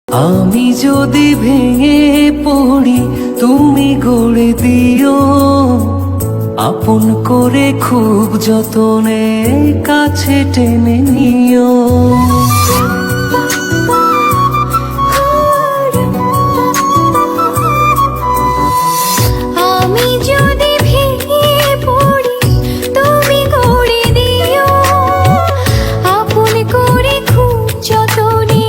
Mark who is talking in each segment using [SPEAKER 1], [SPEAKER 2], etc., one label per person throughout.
[SPEAKER 1] আমি যদি ভেঙে পড়ি তুমি গড়ে দিও, আপন করে খুব যতনে কাছে টেনে নিও।
[SPEAKER 2] আমি যদি ভেঙে পড়ি তুমি গড়ে দিও, আপন করে খুব যতনে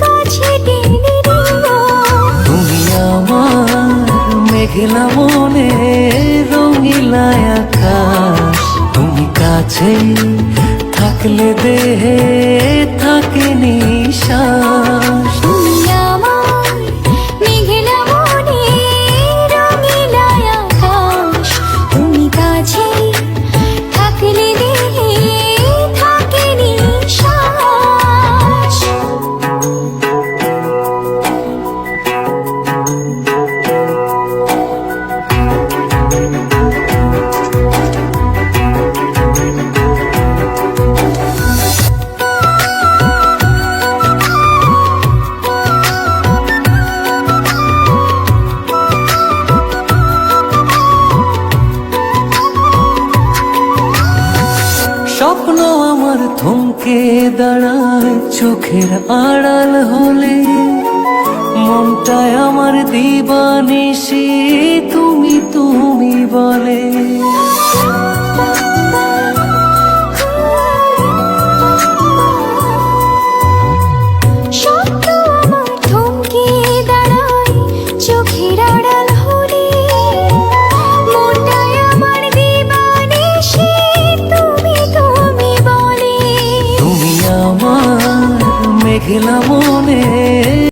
[SPEAKER 2] কাছে টেনে নিও।
[SPEAKER 1] তুমি আমার মেঘলা মনে রঙিলা আকাশ, তুমি কাছে থাকলে দেহে থাকে নিশ্বাস।
[SPEAKER 2] তুমি আমার মেঘলা মনে রঙিলা আকাশ, তুমি কাছে থাকলে দেহে থাকে নিশ্বাস।
[SPEAKER 1] স্বপ্ন আমার থমকে দাঁড়ায় চোখের আড়াল হলে, মনটায় আমার দিবানিশি তুমি তুমি বলে।
[SPEAKER 2] স্বপ্ন আমার থমকে দাঁড়ায় চোখের আড়াল হলে, মনটায় আমার দিবানিশি তুমি তুমি বলে।
[SPEAKER 1] তুমি আমার মেঘলা মনে